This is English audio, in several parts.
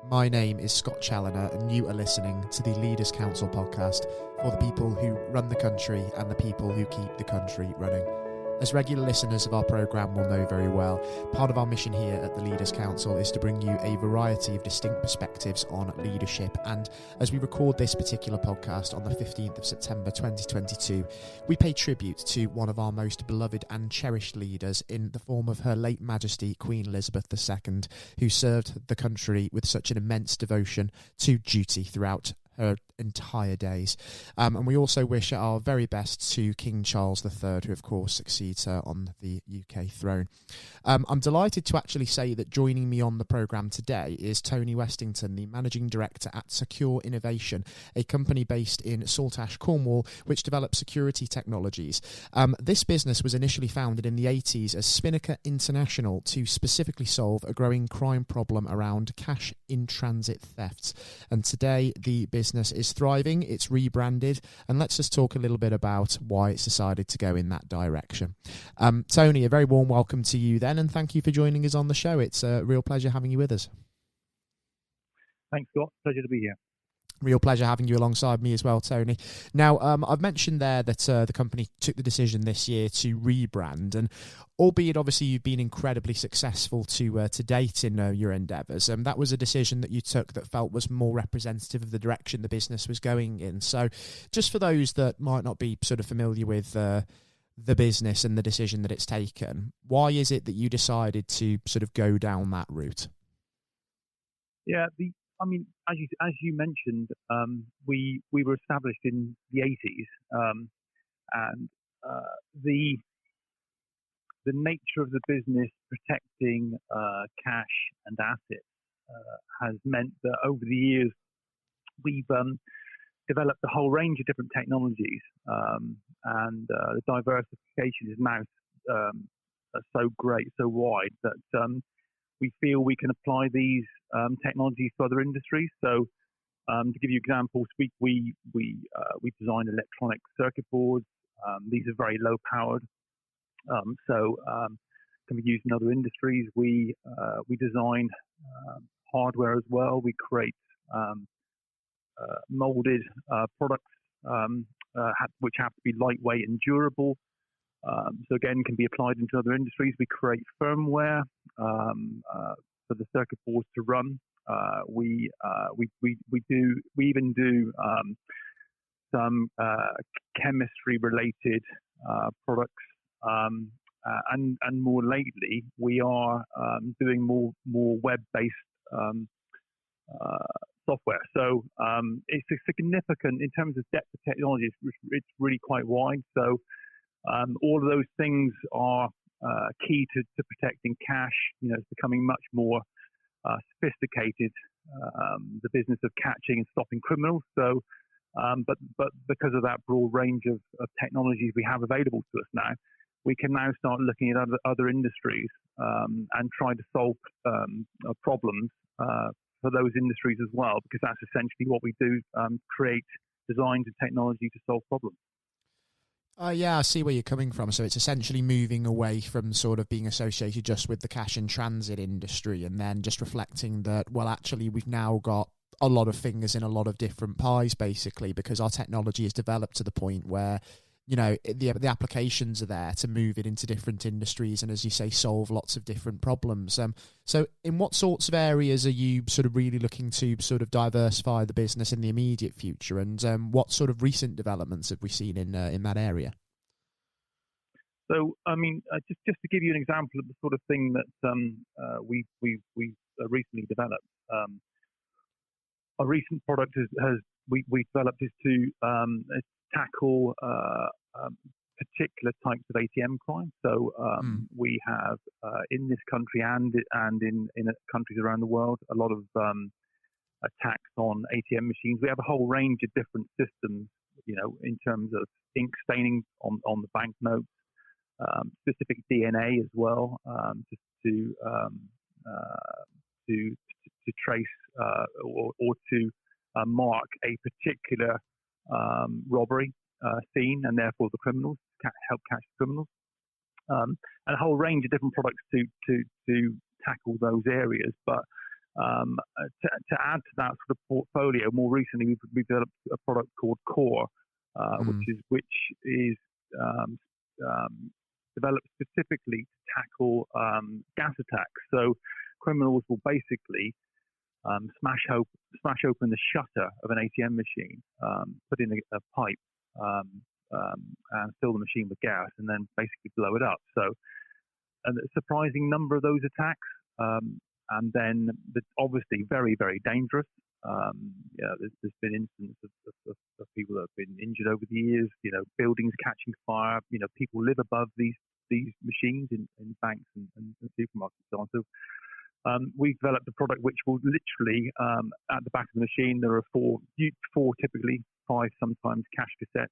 My name is Scott Challoner, and you are listening to the Leaders Council podcast for the people who run the country and the people who keep the country running. As regular listeners of our programme will know very well, part of our mission here at the Leaders Council is to bring you a variety of distinct perspectives on leadership. And as we record this particular podcast on the 15th of September 2022, we pay tribute to one of our most beloved and cherished leaders in the form of Her late Majesty Queen Elizabeth II, who served the country with such an immense devotion to duty throughout her entire days. And we also wish our very best to King Charles III, who of course succeeds her on the UK throne. I'm delighted to actually say that joining me on the programme today is Tony Westington, the Managing Director at Secure Innovation, a company based in Saltash, Cornwall, which develops security technologies. This business was initially founded in the 80s as Spinnaker International to specifically solve a growing crime problem around cash-in-transit thefts. And today the business is thriving, it's rebranded, and let's just talk a little bit about why it's decided to go in that direction. Tony, a very warm welcome to you then, and thank you for joining us on the show. It's a real pleasure having you with us. Thanks, Scott. Pleasure to be here. Real pleasure having you alongside me as well, Tony. Now, I've mentioned there that the company took the decision this year to rebrand, and albeit obviously you've been incredibly successful to date in your endeavours, that was a decision that you took that felt was more representative of the direction the business was going in. So just for those that might not be sort of familiar with the business and the decision that it's taken, why is it that you decided to sort of go down that route? Yeah, as you mentioned, we were established in the 80s, and the nature of the business protecting cash and assets has meant that over the years we've developed a whole range of different technologies, and the diversification is now so great, so wide that we feel we can apply these technologies to other industries. So, to give you examples, we design electronic circuit boards. These are very low powered, so can be used in other industries. We design hardware as well. We create molded products which have to be lightweight and durable. So again, can be applied into other industries. We create firmware for the circuit boards to run. We even do some chemistry related products, and more lately we are doing more web based software. So it's a significant in terms of depth of technology. It's really quite wide. So all of those things are key to protecting cash. It's becoming much more sophisticated, the business of catching and stopping criminals. So, but because of that broad range of technologies we have available to us now, we can now start looking at other industries and try to solve problems for those industries as well, because that's essentially what we do, create designs and technology to solve problems. Yeah, I see where you're coming from. So it's essentially moving away from sort of being associated just with the cash in transit industry, and then just reflecting that, well, actually, we've now got a lot of fingers in a lot of different pies, basically, because our technology is developed to the point where, the applications are there to move it into different industries and, as you say, solve lots of different problems. So in what sorts of areas are you sort of really looking to sort of diversify the business in the immediate future, and what sort of recent developments have we seen in that area? So, just to give you an example of the sort of thing that we've recently developed. A recent product we developed is to tackle particular types of ATM crime. So we have in this country and in countries around the world a lot of attacks on ATM machines. We have a whole range of different systems, in terms of ink staining on the banknotes, specific DNA as well, just to trace or to mark a particular robbery scene, and therefore the criminals, help catch the criminals, and a whole range of different products to tackle those areas. But To add to that sort of portfolio, more recently we've developed a product called Core, which is developed specifically to tackle gas attacks. So criminals will basically smash open the shutter of an ATM machine, put in a pipe, and fill the machine with gas, and then basically blow it up. So a surprising number of those attacks, and then obviously very, very dangerous. There's been instances of people that have been injured over the years. Buildings catching fire. People live above these machines in banks and supermarkets and so on. So we've developed a product which will literally, at the back of the machine, there are four typically, 5 sometimes cash cassettes.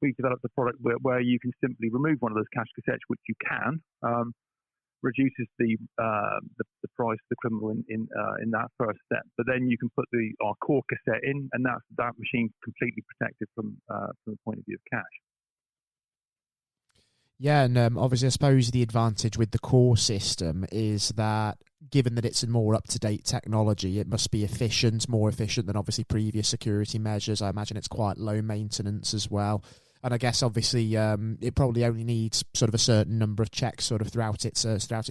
We've developed a product where you can simply remove one of those cash cassettes, which you can, reduces the price of the criminal in that first step. But then you can put our core cassette in, and that machine completely protected from the point of view of cash. Yeah, and obviously I suppose the advantage with the core system is that given that it's a more up-to-date technology, it must be more efficient than obviously previous security measures. I imagine it's quite low maintenance as well. And I guess obviously it probably only needs sort of a certain number of checks sort of throughout its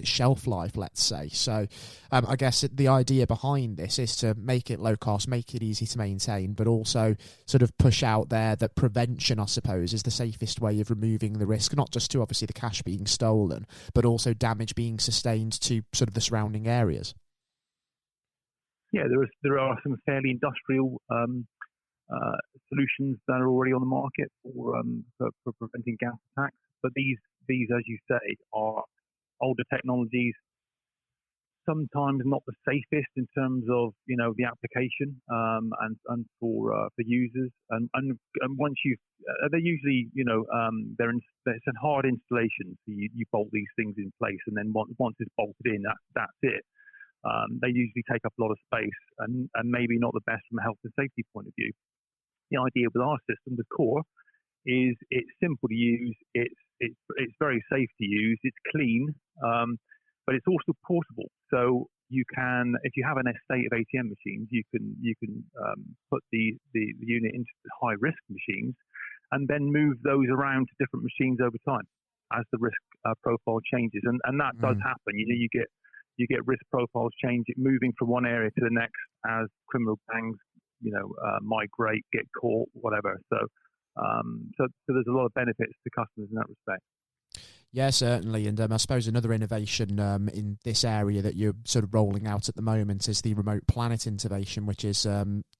shelf life, let's say. So I guess the idea behind this is to make it low cost, make it easy to maintain, but also sort of push out there that prevention, I suppose, is the safest way of removing the risk, not just to obviously the cash being stolen, but also damage being sustained to sort of the surrounding areas. Yeah, there are some fairly industrial solutions that are already on the market for preventing gas attacks. But these, as you say, are older technologies. Sometimes not the safest in terms of the application and for users. And once they're usually it's a hard installation. So you bolt these things in place, and then once it's bolted in, that's it. They usually take up a lot of space and maybe not the best from a health and safety point of view. The idea with our system, the Core, is it's simple to use, it's very safe to use, it's clean, but it's also portable. So you can, if you have an estate of ATM machines, you can put the unit into the high risk machines, and then move those around to different machines over time as the risk profile changes, and that does happen. You get risk profiles change, moving from one area to the next as criminal gangs migrate, get caught, whatever. So there's a lot of benefits to customers in that respect. Yeah, certainly. And I suppose another innovation in this area that you're sort of rolling out at the moment is the Remote Planet innovation, which is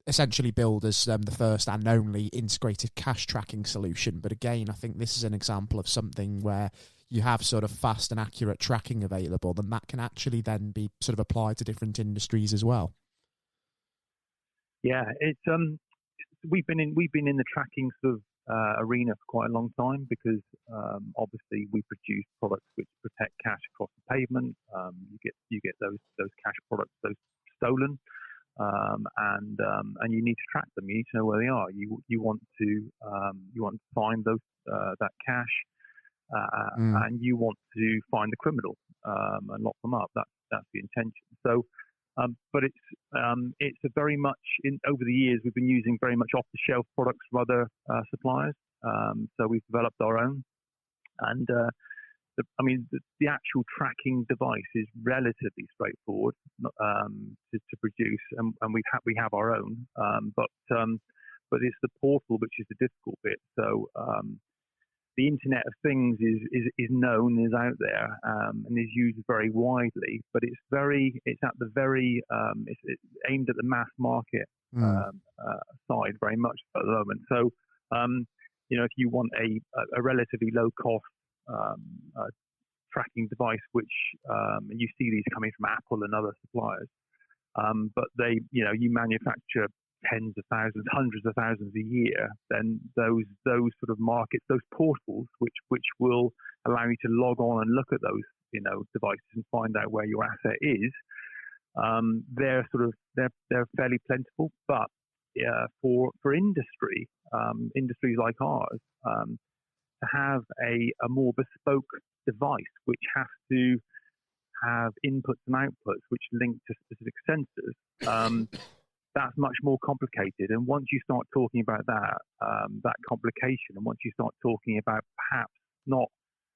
essentially billed as the first and only integrated cash tracking solution. But again, I think this is an example of something where you have sort of fast and accurate tracking available, then that can actually then be sort of applied to different industries as well. Yeah, it's we've been in the tracking sort of arena for quite a long time because obviously we produce products which protect cash across the pavement. You get those cash products, those stolen, and you need to track them. You need to know where they are. You want to find those that cash, and you want to find the criminal and lock them up. That's the intention. So. But it's a very much over the years we've been using very much off-the-shelf products from other suppliers. So we've developed our own, and the actual tracking device is relatively straightforward to produce, and we have our own. But it's the portal which is the difficult bit. So the Internet of Things is known, is out there, and is used very widely. But it's aimed at the mass market side very much at the moment. So if you want a relatively low cost tracking device, which and you see these coming from Apple and other suppliers, but they you manufacture tens of thousands, hundreds of thousands a year, then those sort of markets, those portals, which will allow you to log on and look at those devices and find out where your asset is, they're fairly plentiful. But for industries like ours, to have a more bespoke device which has to have inputs and outputs which link to specific sensors, that's much more complicated. And once you start talking about that complication, and once you start talking about perhaps not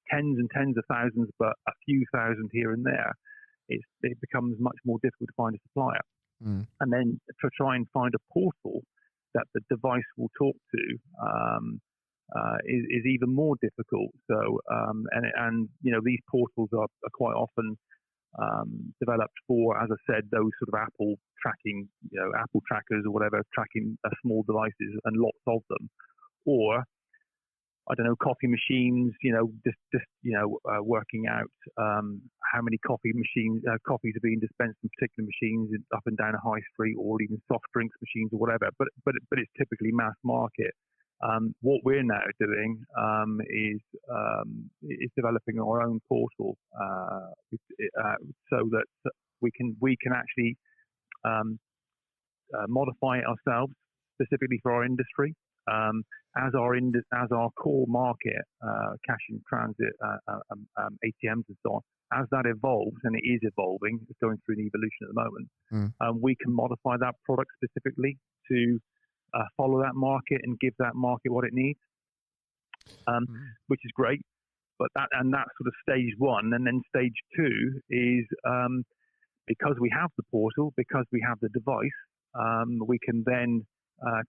tens and tens of thousands, but a few thousand here and there, it becomes much more difficult to find a supplier. And then to try and find a portal that the device will talk to is even more difficult. So, and these portals are quite often developed for, as I said, those sort of Apple tracking, Apple trackers or whatever, tracking small devices and lots of them, or I don't know, coffee machines, working out how many coffees are being dispensed in particular machines up and down a high street, or even soft drinks machines or whatever. But it's typically mass market. What we're now doing is developing our own portal so that we can actually modify it ourselves specifically for our industry. As our core market, cash in transit, ATMs and so on, as that evolves, and it is evolving, it's going through an evolution at the moment, we can modify that product specifically to follow that market and give that market what it needs, which is great. But that's sort of stage one. And then stage two is because we have the portal, because we have the device, we can then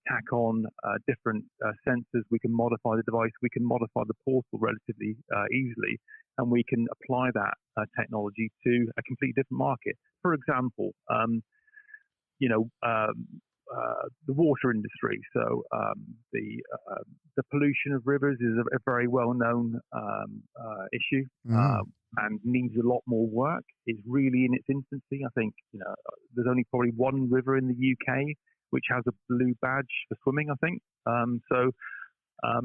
tack on different sensors. We can modify the device. We can modify the portal relatively easily, and we can apply that technology to a completely different market. For example, the water industry. So the pollution of rivers is a very well-known issue and needs a lot more work. It's really in its infancy. I think there's only probably one river in the UK which has a blue badge for swimming, I think. So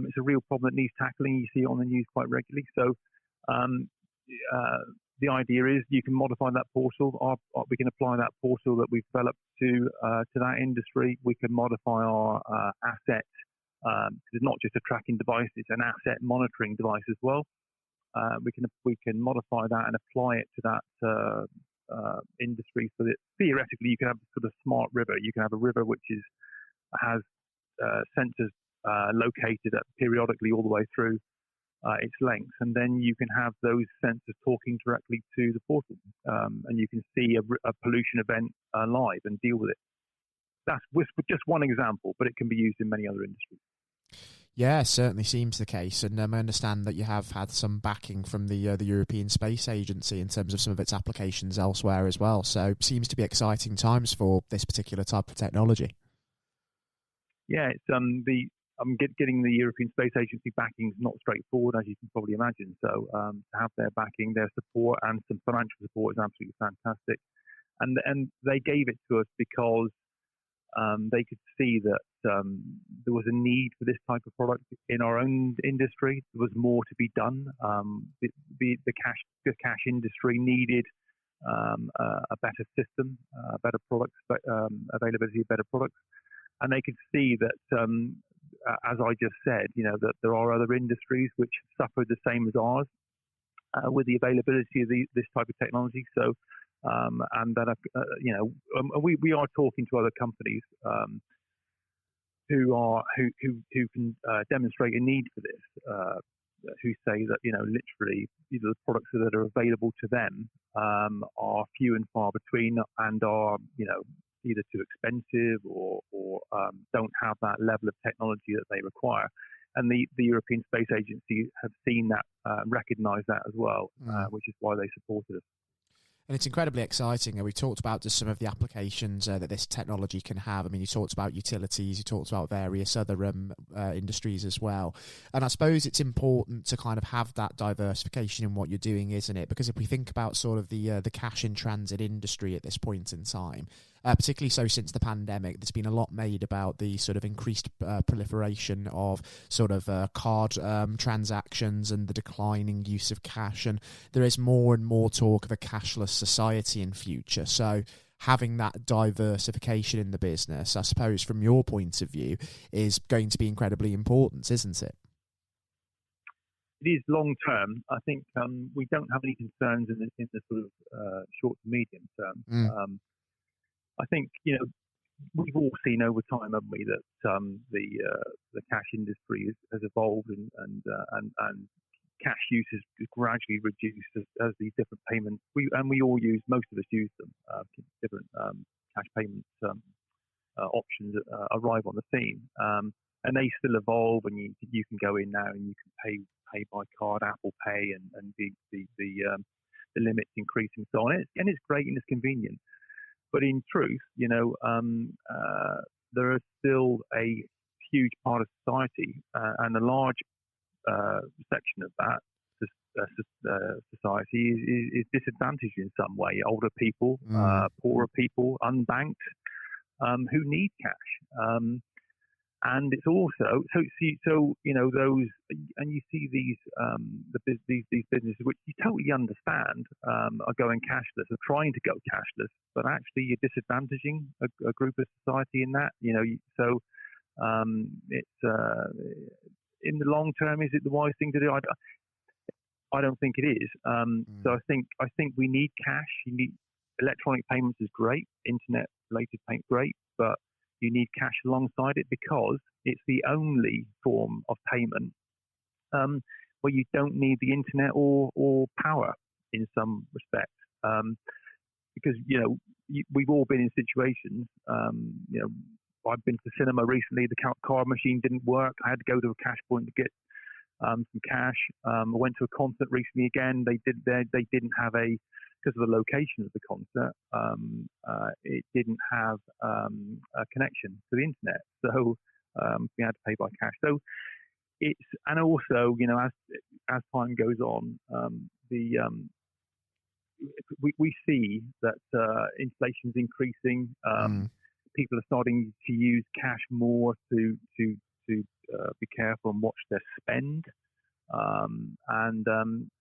it's a real problem that needs tackling. You see it on the news quite regularly. So the idea is you can modify that portal. We can apply that portal that we've developed to that industry. We can modify our asset. It's not just a tracking device; it's an asset monitoring device as well. We can modify that and apply it to that industry, so that theoretically you can have sort of smart river. You can have a river which has sensors located periodically all the way through its length, and then you can have those sensors talking directly to the portal, and you can see a pollution event live and deal with it. That's just one example, but it can be used in many other industries. Yeah, certainly seems the case, and I understand that you have had some backing from the European Space Agency in terms of some of its applications elsewhere as well. So seems to be exciting times for this particular type of technology. Yeah, it's getting the European Space Agency backing is not straightforward, as you can probably imagine. So to have their backing, their support, and some financial support is absolutely fantastic. And they gave it to us because they could see that there was a need for this type of product in our own industry. There was more to be done. The cash industry needed a better system, better products, availability of better products, and they could see that, as I just said, that there are other industries which suffered the same as ours with the availability of this type of technology. So. And that we are talking to other companies who can demonstrate a need for this, who say that literally the products that are available to them are few and far between, and are either too expensive or don't have that level of technology that they require. And the European Space Agency have seen that, recognised that as well, which is why they supported us. And it's incredibly exciting. We talked about just some of the applications that this technology can have. I mean, you talked about utilities, you talked about various other industries as well. And I suppose it's important to kind of have that diversification in what you're doing, isn't it? Because if we think about sort of the cash in transit industry at this point in time, particularly so since the pandemic, there's been a lot made about the sort of increased proliferation of sort of card transactions and the declining use of cash. And there is more and more talk of a cashless society in future. So having that diversification in the business, I suppose, from your point of view, is going to be incredibly important, isn't it? it is long term. I think we don't have any concerns in the sort of short to medium term. Mm. I think we've all seen over time, haven't we, that the cash industry has evolved and cash use is gradually reduced as these different payments. Most of us use them. Different cash payments options arrive on the scene, and they still evolve. And you can go in now and you can pay by card, Apple Pay, and the limits increase and so on. And it's great and it's convenient. But in truth, there is still a huge part of society and a large section of that society is disadvantaged in some way. Older people, poorer people, unbanked, who need cash. And it's also those, and you see these these businesses which you totally understand are going cashless, are trying to go cashless, but actually you're disadvantaging a group of society in that. So it's in the long term, is it the wise thing to do? I don't think it is. So I think we need cash. You need electronic payments is great, internet related payment great, but you need cash alongside it because it's the only form of payment where you don't need the internet or power in some respects. Because we've all been in situations. I've been to the cinema recently. The card machine didn't work. I had to go to a cash point to get some cash. I went to a concert recently again. They didn't have because of the location of the concert, it didn't have a connection to the internet, so we had to pay by cash. So and also as time goes on, we see that inflation's increasing. People are starting to use cash more to be careful and watch their spend.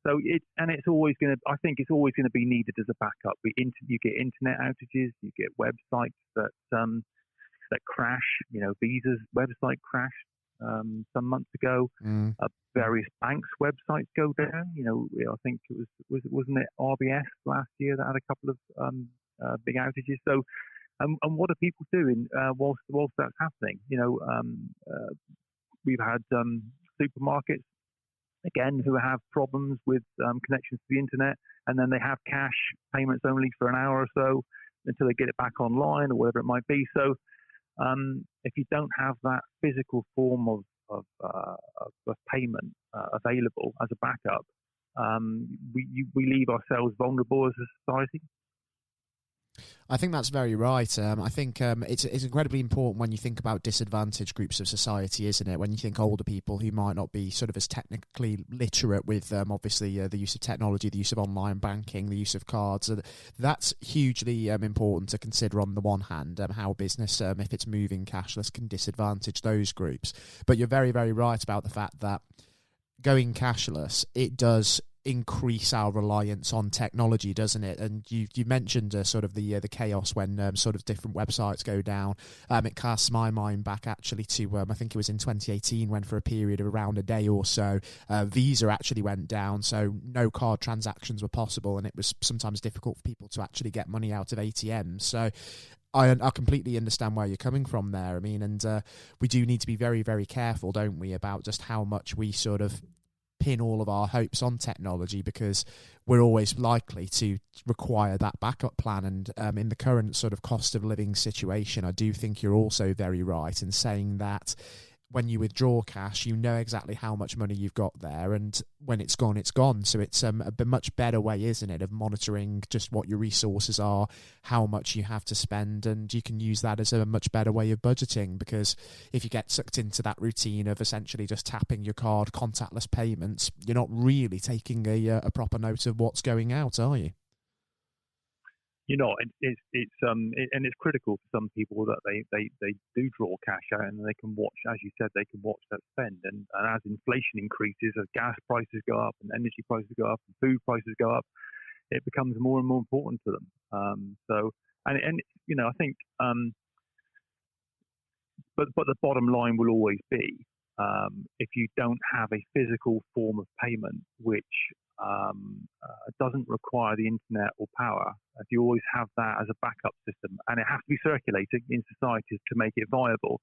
So it's always going to. I think it's always going to be needed as a backup. You get internet outages, you get websites that crash. Visa's website crashed some months ago. Various banks' websites go down. I think wasn't it RBS last year that had a couple of big outages. So, and what are people doing whilst that's happening? We've had supermarkets again who have problems with connections to the internet, and then they have cash payments only for an hour or so until they get it back online or whatever it might be. So if you don't have that physical form of payment available as a backup, we leave ourselves vulnerable as a society. I think that's very right. I think it's incredibly important when you think about disadvantaged groups of society, isn't it? When you think older people who might not be sort of as technically literate with obviously the use of technology, the use of online banking, the use of cards. That's hugely important to consider on the one hand, how business, if it's moving cashless, can disadvantage those groups. But you're very, very right about the fact that going cashless, it does increase our reliance on technology, doesn't it? And you mentioned sort of the chaos when sort of different websites go down. It casts my mind back actually to I think it was in 2018 when for a period of around a day or so Visa actually went down, so no card transactions were possible, and it was sometimes difficult for people to actually get money out of ATMs. So I completely understand where you're coming from there. I mean, and we do need to be very, very careful, don't we, about just how much we sort of pin all of our hopes on technology, because we're always likely to require that backup plan. And in the current sort of cost of living situation, I do think you're also very right in saying that when you withdraw cash, you know exactly how much money you've got there, and when it's gone, it's gone. So it's a much better way, isn't it, of monitoring just what your resources are, how much you have to spend, and you can use that as a much better way of budgeting, because if you get sucked into that routine of essentially just tapping your card, contactless payments, you're not really taking a proper note of what's going out, are you? It's critical for some people that they do draw cash out and they can watch, as you said, they can watch that spend. And as inflation increases, as gas prices go up and energy prices go up and food prices go up, it becomes more and more important to them. I think, but the bottom line will always be if you don't have a physical form of payment, which doesn't require the internet or power, if you always have that as a backup system, and it has to be circulating in society to make it viable,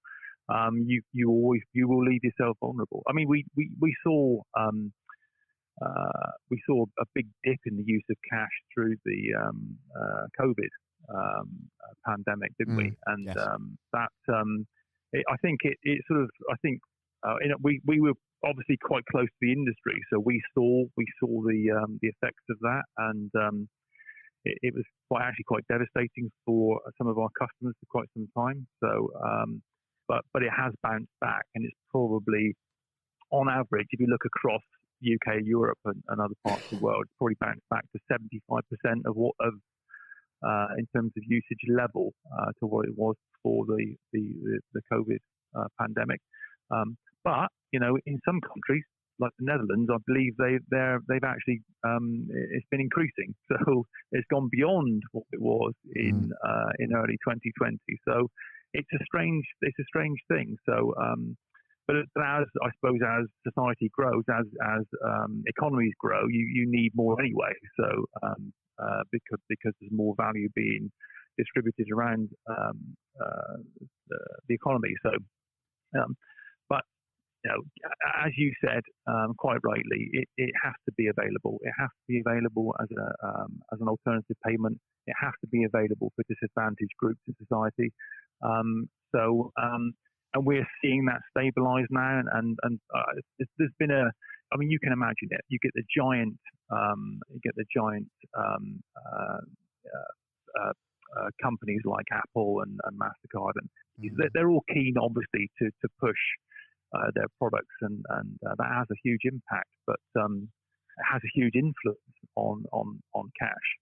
you will leave yourself vulnerable. I mean, we saw a big dip in the use of cash through the COVID pandemic, didn't we? And yes. I think it sort of, we were obviously quite close to the industry, so we saw the effects of that, and it was quite devastating for some of our customers for quite some time. So, but it has bounced back, and it's probably, on average, if you look across UK, Europe, and other parts of the world, it's probably bounced back to 75% in terms of usage level to what it was before the COVID pandemic. But in some countries like the Netherlands, I believe they've actually it's been increasing, so it's gone beyond what it was in early 2020. So it's a strange thing. So. But as society grows, as economies grow, you need more anyway. So because there's more value being distributed around the economy. So, but as you said quite rightly, it has to be available. It has to be available as an alternative payment. It has to be available for disadvantaged groups in society. And we're seeing that stabilise now, and there's been you can imagine it. You get the giant companies like Apple and Mastercard, and they're all keen, obviously, to push their products, and that has a huge impact, but it has a huge influence on cash.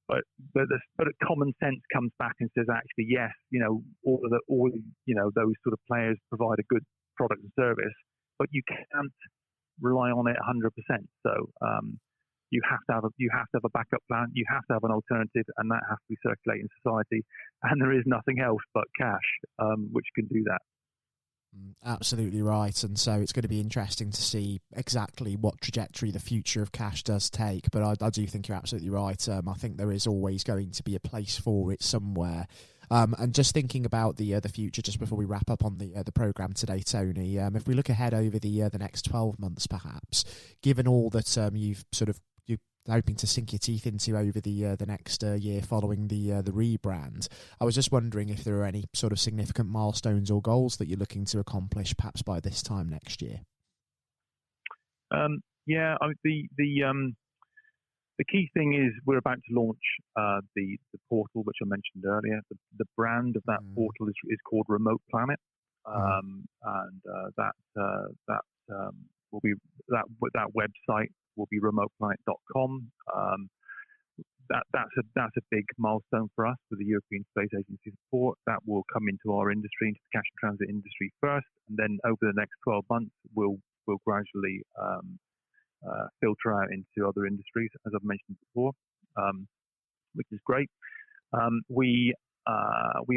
But common sense comes back and says, actually, yes, all those sort of players provide a good product and service, but you can't rely on it 100%. So you have to have a backup plan. You have to have an alternative, and that has to be circulating in society. And there is nothing else but cash, which can do that. Absolutely right, and so it's going to be interesting to see exactly what trajectory the future of cash does take, but I do think you're absolutely right. I think there is always going to be a place for it somewhere. And just thinking about the future, just before we wrap up on the programme today, Tony, if we look ahead over the next 12 months perhaps, given all that you've hoping to sink your teeth into over the next year following the rebrand, I was just wondering if there are any sort of significant milestones or goals that you're looking to accomplish perhaps by this time next year. The key thing is we're about to launch the portal, which I mentioned earlier. The brand of that portal is called Remote Planet, and that will be that website will be remoteplanet.com. That's a big milestone for us with the European Space Agency support. That will come into our industry, into the cash and transit industry first, and then over the next 12 months, we'll gradually filter out into other industries, as I've mentioned before, which is great. We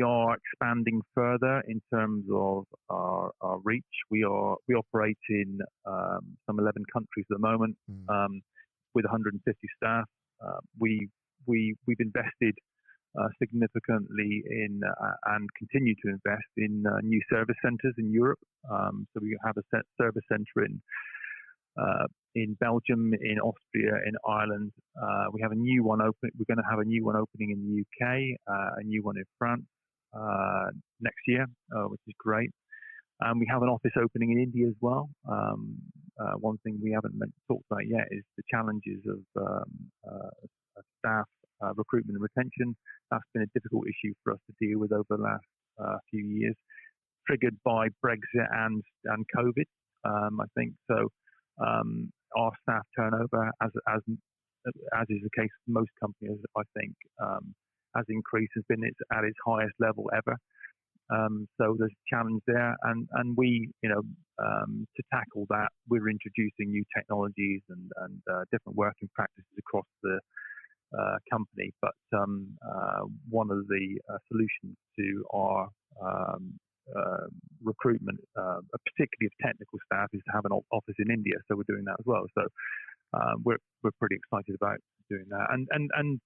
are expanding further in terms of our reach. We operate in some 11 countries at the moment, with 150 staff. We've invested significantly in and continue to invest in new service centres in Europe. So we have a service centre in Belgium, in Austria, in Ireland. We have a new one open. We're going to have a new one opening in the UK, a new one in France next year, which is great. And we have an office opening in India as well. One thing we haven't talked about yet is the challenges of staff recruitment and retention. That's been a difficult issue for us to deal with over the last few years, triggered by Brexit and COVID. I think so. Our staff turnover, as is the case with most companies, I think, has increased, has been at its highest level ever. So there's a challenge there, and we, to tackle that, we're introducing new technologies and different working practices across the company. But one of the solutions to our recruitment, particularly of technical staff, is to have an office in India. So we're doing that as well. So we're pretty excited about doing that. And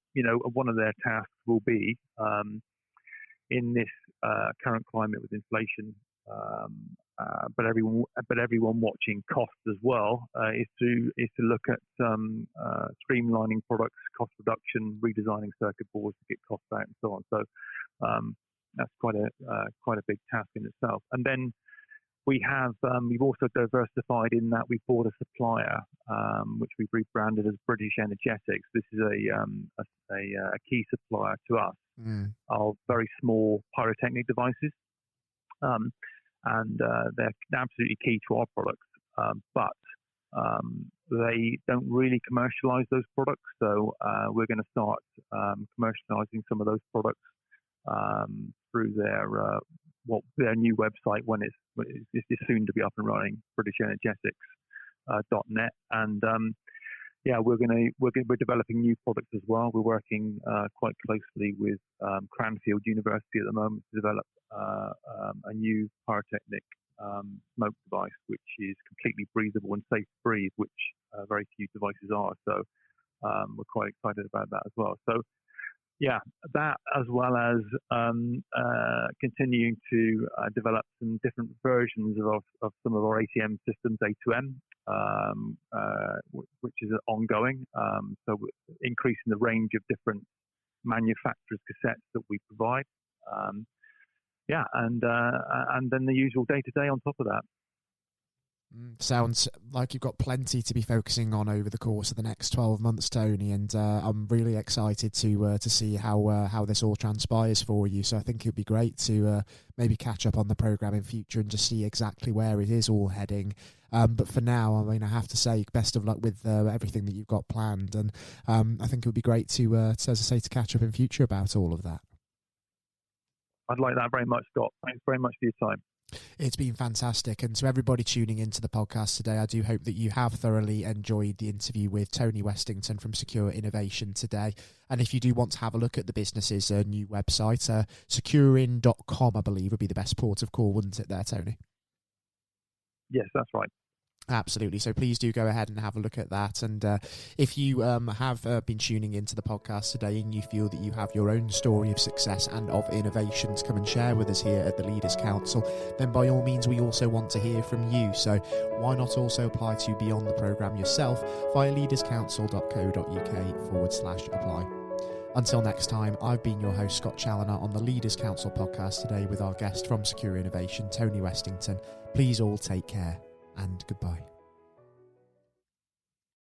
one of their tasks will be in this current climate with inflation, but everyone watching costs as well, is to look at streamlining products, cost reduction, redesigning circuit boards to get costs out, and so on. So that's quite a big task in itself. And then we've also diversified in that we bought a supplier, which we've rebranded as British Energetics. This is a key supplier to us of very small pyrotechnic devices, and they're absolutely key to our products. But they don't really commercialize those products, so we're going to start commercializing some of those products through their new website when it's soon to be up and running, BritishEnergetics.net. And we're developing new products as well. We're working quite closely with Cranfield University at the moment to develop a new pyrotechnic smoke device, which is completely breathable and safe to breathe, which very few devices are. So we're quite excited about that as well. So yeah, that as well as continuing to develop some different versions of some of our ATM systems, A2M, which is ongoing. So increasing the range of different manufacturers' cassettes that we provide. And then the usual day-to-day on top of that. Sounds like you've got plenty to be focusing on over the course of the next 12 months, Tony, and I'm really excited to see how this all transpires for you. So I think it'd be great to maybe catch up on the programme in future and just see exactly where it is all heading. But for now, I mean, I have to say, best of luck with everything that you've got planned, and I think it would be great to, as I say, to catch up in future about all of that. I'd like that very much, Scott. Thanks very much for your time. It's been fantastic. And to everybody tuning into the podcast today, I do hope that you have thoroughly enjoyed the interview with Tony Westington from Secure Innovation today. And if you do want to have a look at the business's new website, securein.com, I believe, would be the best port of call, wouldn't it there, Tony? Yes, that's right. Absolutely. So please do go ahead and have a look at that. And if you have been tuning into the podcast today and you feel that you have your own story of success and of innovation to come and share with us here at the Leaders Council, then by all means, we also want to hear from you. So why not also apply to be on the programme yourself via leaderscouncil.co.uk/apply. Until next time, I've been your host, Scott Challoner, on the Leaders Council podcast today with our guest from Secure Innovation, Tony Westington. Please all take care. And goodbye.